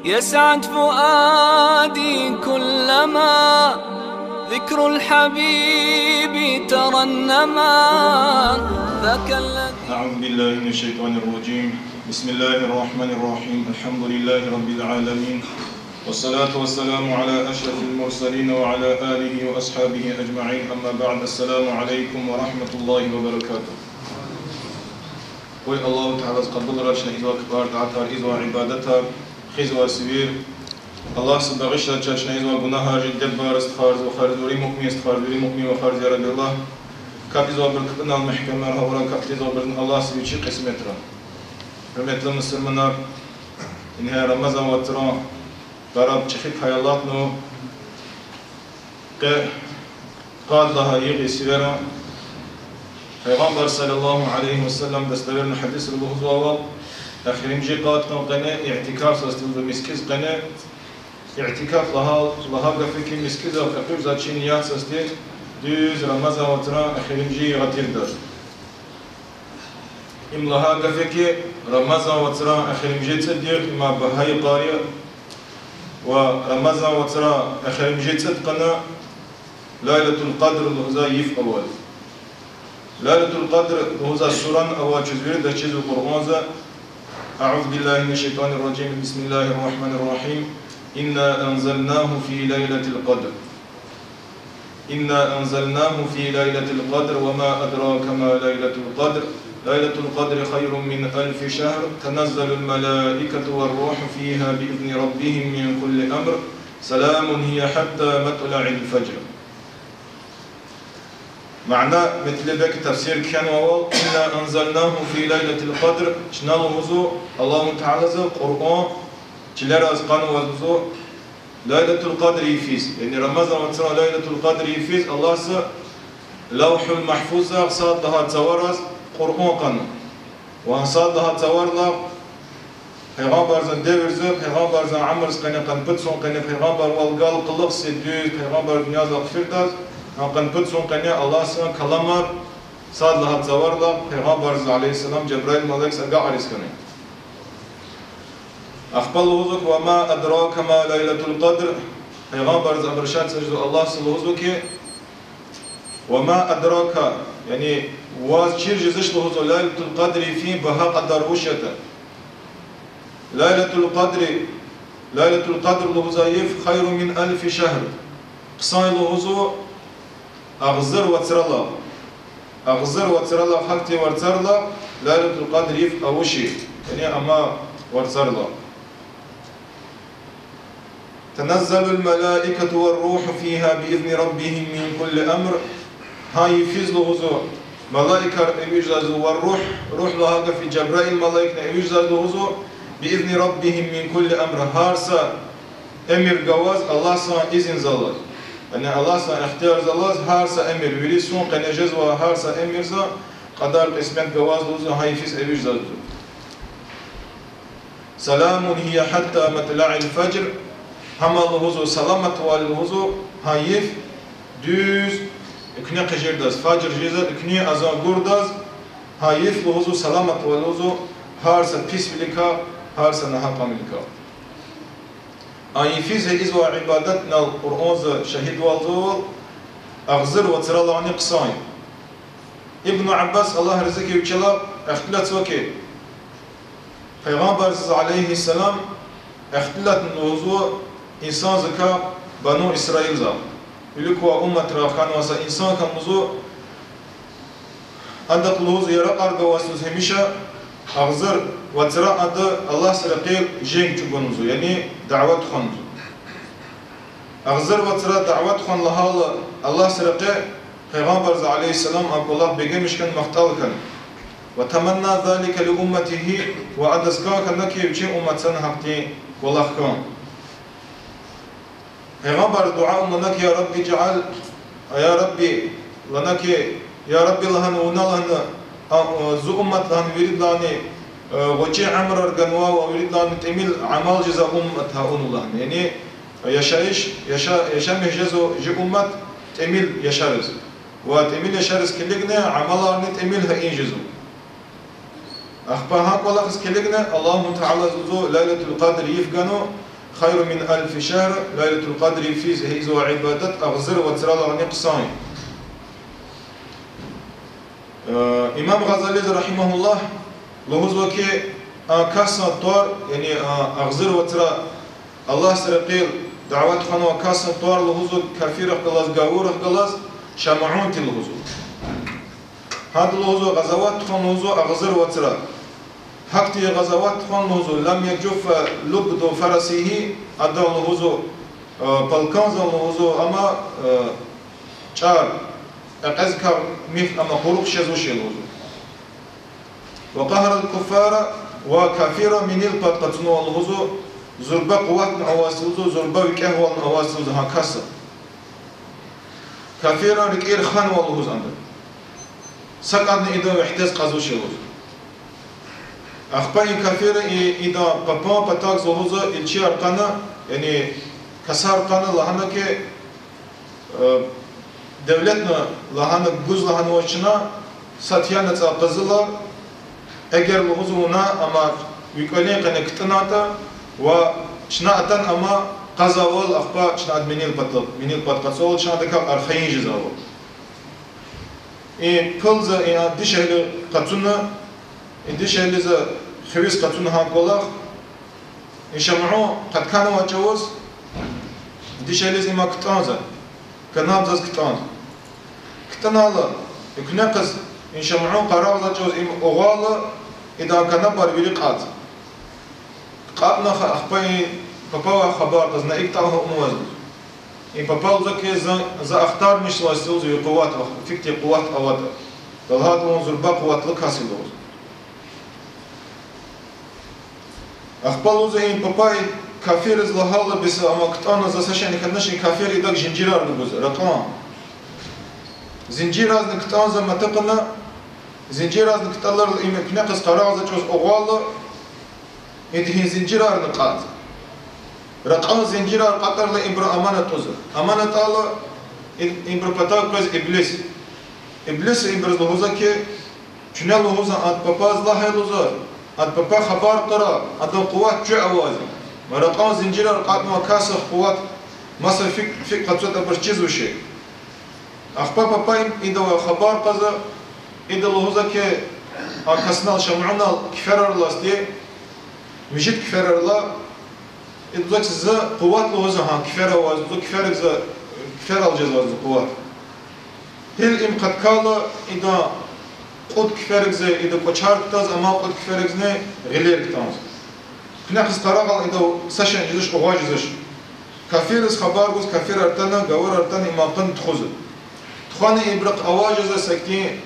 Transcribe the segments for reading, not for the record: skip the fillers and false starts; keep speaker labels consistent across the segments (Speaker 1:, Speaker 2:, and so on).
Speaker 1: يسعد فؤادي كلما ذكر الحبيب ترنما ذاك الذي.
Speaker 2: أعوذ بالله من الشيطان الرجيم. بسم الله الرحمن الرحيم. الحمد لله رب العالمين، والصلاة والسلام على أشرف المرسلين وعلى آله وأصحابه أجمعين. أما بعد، السلام عليكم ورحمة الله وبركاته. الله تعالى قبل رشنا إذا كبار تعتار إذا عبادتها خزوة سبير الله سبحانه وتعالى إذا جناها جد بار استخارز وخارز وري مؤمن استخارز وري مؤمن وخارز يا رب الله كاب إذا بركتنا المحكمة هورا كاب إذا برن الله سبحانه قسمتنا رميت لنا سلمنا إنها رمضان وترى براب تخيف حيالاتنا قال لها يغي سيرنا پیغمبر صلی الله علیه و سلم دستورن حدیث رو بخواه آخرین جی قات قنه اعتکاف ساستیم و مسکیز قنه اعتکاف لها قفی که مسکیز و فقیر زادشی نیات ساستیم دوز رمضان و تران آخرین جی غتیر دار ام لها قفی که رمضان و تران آخرین جی تدیر اما بهای قاریه و رمضان و تران آخرین جی تدقنا ليلة القدر لهذا يف أول ليلة القدر هذا سورة أول جزء ده جزء القرآن. أعوذ بالله من الشيطان الرجيم. بسم الله الرحمن الرحيم. إنا أنزلناه في ليلة القدر. إنا أنزلناه في ليلة القدر وما أدراك ما ليلة القدر. ليلة القدر خير من 1000 شهر. تنزل الملائكة والروح فيها بإذن ربهم من كل أمر. سلام هي حتى مطلع الفجر. معنى مثل ذلك تفسير كان وهو إنا أنزلناه في ليلة القدر. شنو وزو الله تعالى القرآن تلار أزقان وزو ليلة القدر يفيز، يعني رمضان وتسرى ليلة القدر يفيز الله س لوح المحفوظ صاد لها تورز قرآن قانون وصاد لها تورلا پیغمبر زن دیورز پیغمبر زن عمرز قنه قنبتسون قنه پیغمبر والقال قلق سدوز پیغمبر دنیا زغفرداز قن بتسون قنيا الله سبحانه كلامر صاد لها تزورلا پیغمبر عليه السلام جبرائيل ملك سرقا عريس كنه أخبر وزك وما أدراك ما ليلة القدر پیغمبر أمرشان سجد الله صلى وزك وما أدراك يعني واز چير جزش لهذا ليلة القدر فيه بها قدر وشته ليلة القدر لهذا يف خير من 1000 شهر قصاي لهذا أغزر وترلا حقتي ورترلا ليلة القدر يف أوشي يعني أما ورترلا تنزل الملائكة والروح فيها بإذن ربهم من كل أمر. هاي يفيز لهزو ملائكة يوجد والروح روح لها في جبرائيل ملائكة يوجد لهزو بإذن ربهم من كل أمر. هارسا أمر جواز الله سبحانه إذن زلال يعني الله سبحانه اختيار زلاز هارسا أمر وليسون قنجز وهارسا أمر زا قدر قسمت جواز لوزو هايفيس أبيش زلزو. سلام هي حتى مطلع الفجر. هم لهزو سلامة والهزو هايف دوز اكني قجر داز فجر جيزر اكني أزان غورداز هايف لهزو سلامة والهزو هارسا بيس بلكا هارسا نها قاملكا. أيفيز إذا عبادتنا القرآن شهيد والزول أغزر وترى قصاين. ابن عباس الله رزقه وكلا اختلت وكي پیغمبر عليه السلام اختلت الوضوء إنسان زكا بنو إسرائيل زا يلقوا أمة رافقان واسا إنسان كان وضوء عندك الوضوء يرى أرجع واسوس هميشة أغزر وترى عند الله سرقيل جين تبون وضوء يعني دعوة خان أغزر وترى دعوة خان لها الله سرقه پیغمبر عليه السلام أقول الله بيجمش كان مختال كان وتمنى ذلك لأمته وأدسكا كنك يبشي أمتنا حقتي والله كان پیغمبر دعاء منك يا ربي جعل يا ربي لنك يا ربي لهن ونلهن زو أمت لهن ورد لهن وجه عمر الجنوا وورد لهن تميل عمل جزاء أمتها لهن يعني يشا مهجزو جي أمت تميل يشارز وتميل يشارز كلنا عملها نتميلها إنجزو أخبرها كل خس كلنا الله تعالى زو ليلة القدر يفجنو خير من 1000 شهر ليلة القدر فيه إزوا عبادات أغزر وترى لغني قصاين. إمام غزالي رحمه الله لهزوا كي كاسا طور يعني أغزر وترى الله سرقيل دعوات خانوا كاسا طور لهزوا كافير خلاص جاور خلاص شمعون تلهزوا. هذا لهزوا غزوات خانوا لهزوا أغزر وترى. حقتي غزوات خان لهزو لم يجوف لبد فرسه أدى لهزو بالكنز لهزو أما شار أقزك ميف أما خروق شزوش لهزو وقهر الكفار وكافر من البات قتنو لهزو زربا قوات أواسلزو زربا وكهوال أواسلزو هكاسا كافر ركير خان والهزو عندك سكان إذا احتاج قزوش لهزو أخبار كافر إذا بابا بتاعك زهوزة إلشي أرقانا يعني كسر أرقانا لهنا كي دولتنا لهنا جزء لهنا وشنا ساتيانا تقزلا أجر لهوزونا أما يقولين كنا كتناتا وشنا أتن أما قزاول أخبار شنا منيل بطل سول شنا دكا أرخين جزاول بلز إن دشهل قطنا إنديش اللي ز خويس قطون هاكولاخ إنشمعو قد كانوا وجوز إنديش اللي زي ما كتانزا كناب زز كتانز كتنالا يكنقز إنشمعو قرار زجوز إم أغالا إذا كان بربيلي قاد قابنا أخبار بابا خبر قزنا إكتاه أموز إن بابا زكى ز أختار مش لاسيوز يقوات فيكتي قوات أوات فهذا منظر بقوات لك هاسيلوز أخبار زين باباي كافير زلهالة بس أما كتانا زساشين كنشين كافير إداك زنجيرار نبوز رقم زنجير از نكتان زما تقنا زنجير از نكتالر إما بنقص قراءة زجوز أغوالا إدهين زنجيرار نقاط رقم زنجيرار قطر لإبرا أمانة توزر أمانة الله إبرا بتاعك بس إبليس إبرا زلهوزا كي شنو لهوزا أنت بابا زلها لوزر أنت بابا خبر ترى أنت قوات جو أوازي مرقم زنجيرار قطنا كاسر قوات مثلا فيك قطعة برشيز وشي أخبار بابا إذا خبر قزا إذا لهوزا كي أكسنال شمعنا كفر الله استي مجد كفر الله إذا ذاك زا قوات لهوزا ها كفر أواز كفر زا كفر الجزاز قوات هل إم قد كلا إذا قد كفر زا إذا بشار كتاز أما قد كفر زا غلير كتاز كناقص طرقة إذا سشن جزش أواج جزش كفر خبر جز كفر أرتنا جوار أرتنا إما قن تخوز تخاني إبرق أواج زا سكتين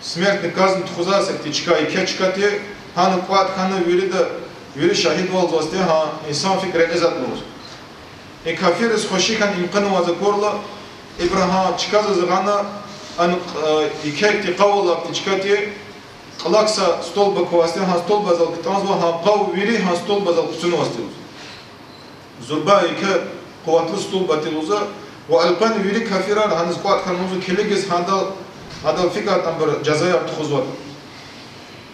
Speaker 2: смертный казнь тхуза сектичка и кечкате хан кват хан вири шахид вол зосте ха инсан фикр эзат нуз и кафир с хошикан имқан ва закорла ибраха чказа загана ан икекти qawla птичкате qlaqsa stolba ковасте хан stolba зал ктанзва хан qав вири хан stolba зал ктуну васте зурба ика qwatul stolba телуза ва алпан вири кафирар хан кват хан нуз келегес хандал هذا الفكرة أمبر جزائر تخوض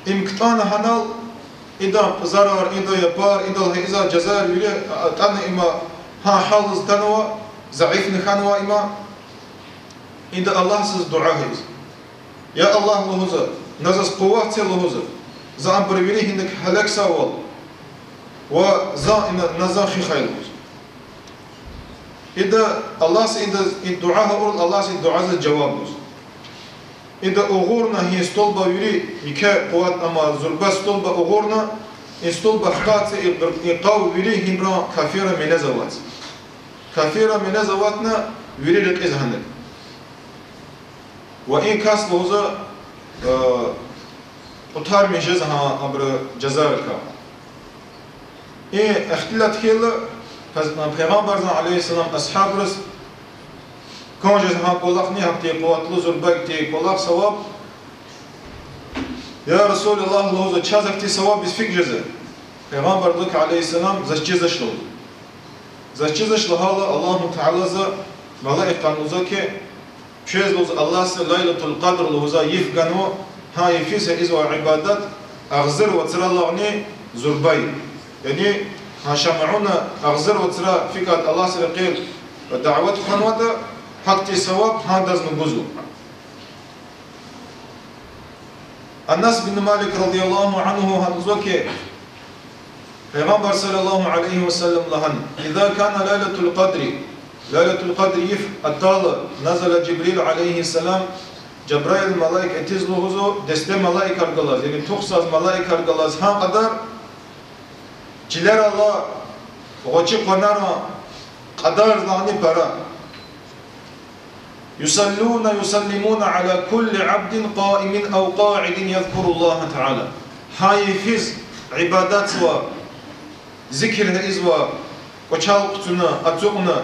Speaker 2: إمكتان هنال إذا زرار إذا يبار إذا جزائر يلي تان إما ها حالز تنوا ضعيف نخانوا إما إذا الله سز دعاء يا الله لهذا نزس قوات لهذا زا أمبر يلي هندك هلاك سوال وزا إن نزا خي خيل إذا الله إذا الدعاء أول الله الدعاء الجواب إذا أغورنا هي stolba يري يك قوات أما زربا stolba أغورنا stolba خطات إقاو يري هنرا كافيرا من زوات كافيرا من زواتنا يري لك إزهنك وإن كاس لوزا أطار من جزها أمر جزائرك إيه اختلاط كيلا پیغمبر عليه السلام أصحاب رس كون جزها قولخ نيهم تي قوات لوزر بق تي قولخ ثواب يا رسول الله لوزر تشازك تي ثواب بس فيك جزء پیغمبر دوك عليه السلام زش جزش لو زش جزش لهذا الله تعالى ز ملائكه نوزك شيز لوز الله ليله القدر لوزا يفغنو هاي فيس ازوا عبادات اغزر وتر الله ني زرباي يعني هشمعونا أغزر وترى فكرة الله سرقيل ودعوات خنوات حق ثواب هذا نجوزه. الناس بن مالك رضي الله عنه هنزوكي پیغمبر صلى الله عليه وسلم لهن إذا كان ليلة القدر يف الطالة نزل جبريل عليه السلام جبرائيل الملائكة اتزلو هزو دسته ملائكة الغلاز يعني تخصص ملائكة الغلاز هم قدر جلر الله وغوشي قنارا قدر لعني برا يسلمون على كل عبد قائم أو قاعد يذكر الله تعالى هاي فيز عبادات سوا ذكر إزوا وشالقتنا أتوقنا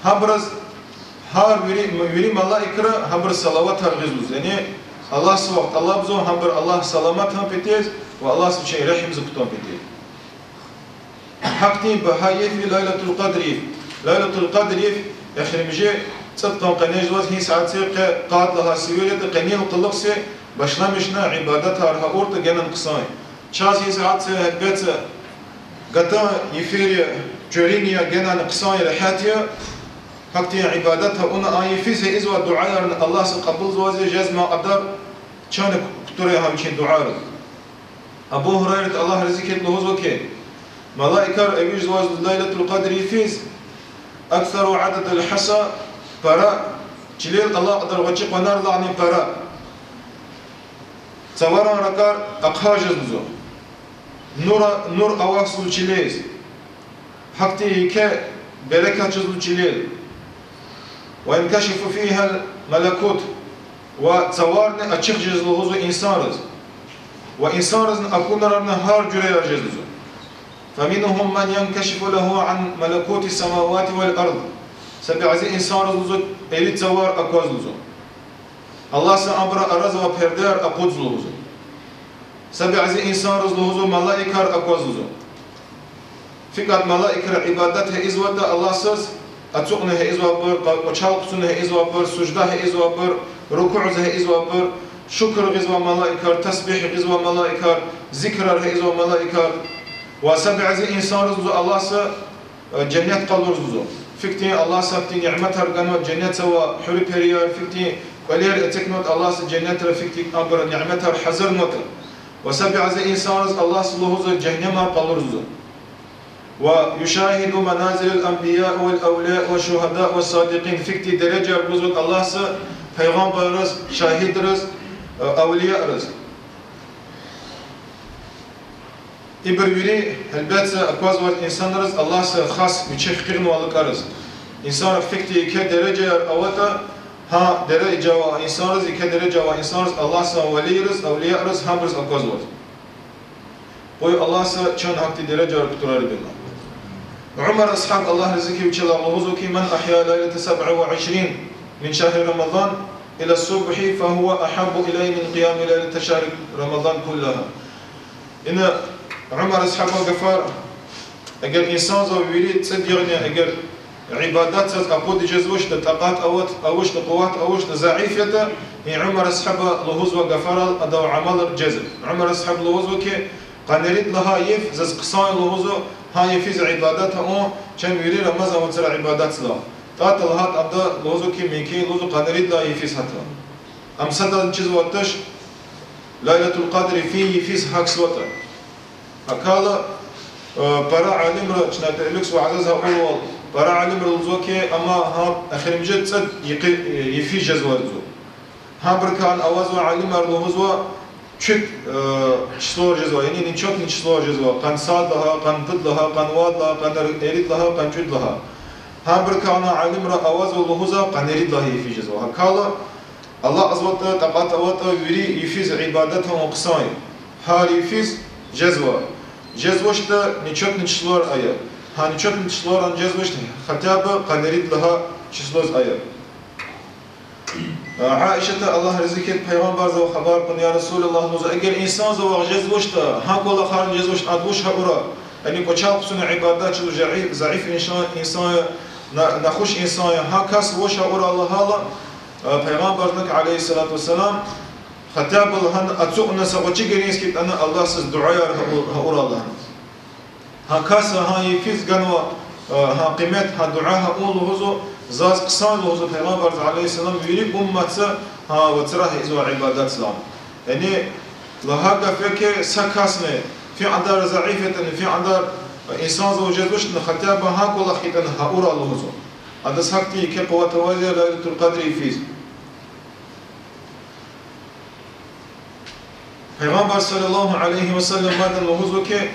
Speaker 2: هبرز هار ويري ملائكة هبر صلوات هرغزوز يعني الله سوقت الله بزو هبر الله سلامات هم بيتيز والله سبحانه رحم زكتون بيتيز حقتي بهاي في ليلة القدر آخر مجيء صدقا قناج وز هي ساعات قاد لها سويرة قنيل قلقسي بشلمشنا عبادتها رها أورت جنن قصاي شاز هي ساعات هبت قطع يفير جورينيا جنن قصاي رحاتيا حقتي عبادتها أنا آي فيزه إزوا دعاء الله سقبل زوازي جزما قدر كان كتوريها مشين دعاء أبو هريرة الله رزقه له زوكي ملائكة أبيج زواج ليلة القدر يفيز أكثر عدد الحصى برا جليل الله قدر وجه قنار لعني برا صورا ركار أقهاج زو نور أواصل جليز حقتي ك بركة جزل جليل وينكشف فيها الملكوت وتصورنا أتشخ جزل هزو إنسان وإنسان أكون رنا هار جرير جزل فمنهم من ينكشف له عن ملكوت السماوات والأرض سبع زي إنسان رزوز إلي تصور أكواز لزو الله سأمر أرز وبردار أقود لزو سبع زي إنسان رزوز ملائكة أكواز لزو فكرة ملائكة عبادتها إزوة الله سز أتوقنها إزوة بر وشالقتنها إزوة بر سجدها إزوة بر ركوعها إزوة بر شكر غزوة ملائكة تسبيح غزوة ملائكة ذكرها إزوة ملائكة وسبع زي إنسان رزوز الله س جنة قلب رزوزه فكتي الله سبتي نعمتها رجنوت جنة سوا حري بريار فكتي ولير اتكنوت الله س جنة فكتي أمر نعمتها حزر موت وسبع زي إنسان رز الله سلوه جهنم قلب رزوزه ويشاهد منازل الأنبياء والأولياء والشهداء والصادقين فكتي درجة رزوز الله س پیغمبر رز شاهد رز أولياء رز إبروري هالبات أكواز والإنسان رز الله خاص بيشيخ قرن والقرز إنسان فكتي كدرجة أوتا ها درجة وإنسان رز كدرجة وإنسان رز الله ولي رز أولياء رز هم رز أكواز وات وي الله كان حق درجة كترار بنا عمر أصحاب الله رزقه وجل الله من أحيا ليلة 27 من شهر رمضان إلى الصبح فهو أحب إليه من قيام ليلة شهر رمضان كلها إن عمر أصحابه غفار أجر إنسان زو يريد تصدقني أجر عبادات أقود جزوش طاقات أوش قوات أوش ضعيفة هي عمر أصحابه لهوز وغفار أدو عمل الجزء عمر أصحاب لهوز وكي قنريد لها يف زز قصان لهوز هاي يفيز عباداتها أو كان يريد رمضان وتر عبادات لا تات لهات أبدا لهوز كي ميكي لهوز قنريد لا يفيز حتى أم صدق جزء وتش ليلة القدر فيه يفيز حق سوتر أكالا برا علم را شنات إلكس وعزازها أول برا علم را لزوكي أما ها آخر مجد صد يفي جزوة لزو ها بركان أوازو علم را لهزوا شك شلور جزوة يعني نشوك نشلور جزوة قن صاد لها قن ضد لها قن واد لها قن إريد لها قن جد لها ها بركان علم را أوازو لهزا قن إريد لها يفي جزوة أكالا الله أزوته تقاط أوته يري يفيز عبادتهم وقصاين هاري يفيز جزوة جزوشتا نشوك نشلور آية ها نشوك نشلور عن جزوشتا خطابة قنريد لها شسلوز آية عائشة الله رزقت پیغمبر زو خبر کن یا رسول الله نوز اگر انسان زو جزوشتا ها کولا خارن جزوشت ادوش هورا یعنی کوچال قسم عبادات چلو ضعیف انسان نخوش انسان ها کس وش هورا الله حالا پیغمبر نک علیه الصلاة والسلام خطاب الله أتوقنا سوتشي جرينس كت أنا الله سز دعاء هؤلاء الله ها كاسا ها يفيز قنوة ها قيمت ها دعاء ها أول هزو زاز قصان هزو پیغمبر عليه السلام يريد أمته ها وتراه إزوا عبادات سلام يعني لهذا فيك سكاسنة في عندار ضعيفة في عندار إنسان زوجة نختار بها كل خيطان هؤلاء الهزو هذا سكتي كقوة وجه ليلة القدر يفيز پیغمبر صلى الله عليه وسلم ماذا الهزو كي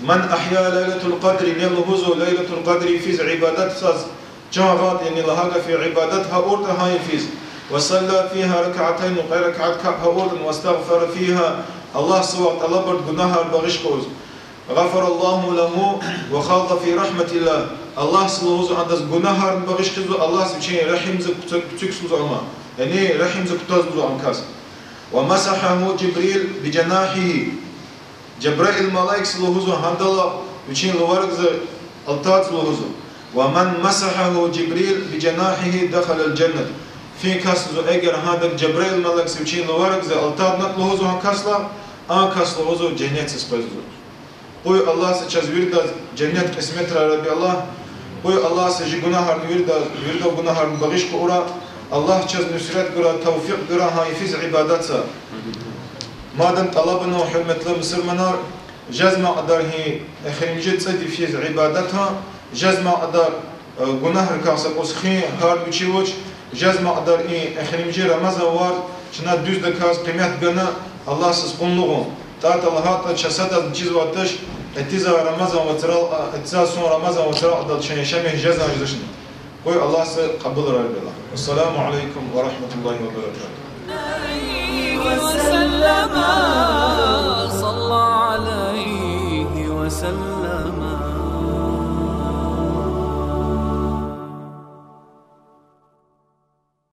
Speaker 2: من أحيا ليلة القدر الهزو ليلة القدر يفيز عبادات ساز جاغات يعني لهذا في عبادتها أورتها يفيز وصلى فيها ركعتين وغير ركعت كابها أورتن واستغفر فيها الله سوى طلبت جناها البغش قوز غفر الله له وخاض في رحمة الله الله سلوز عند جناها البغش قوز الله سبحانه رحم زكتكسوز عما يعني رحم زكتوز عمكاس ومسحه جبريل بجناحه جبريل الملائكة سلوز هندلا بشين لورق التات سلوز ومن مسحه جبريل بجناحه دخل الجنة في كسر اگر هذا جبريل ملك سوچين لورق زي التاد نطلو هزو كسلا كسر هزو جنة سبزو قوي الله سچاز ورد جنة قسمت ربي الله قوي الله سجي گناه ورد گناه بغيش قورا الله چاز نصرت قرا توفيق قرا هايفيز عبادتها مادن طلبنا وحرمتنا مسلمانار جزم قدر هي خريجت صدي في عبادتها جزم قدر گناه ركاسب اسخي هار بچيوچ جزم قدر إيه خريجي رمضان وار شنا دوز دكاز قيمت بنا الله سبحانه تات الله هات شسد چیز واتش اتزا رمضان وترى اتزا سون رمضان وترى قدر شيء شمه جزم جزشنا قوي الله قبل رب الله السلام عليكم ورحمة الله وبركاته
Speaker 1: وسلم صلى عليه وسلم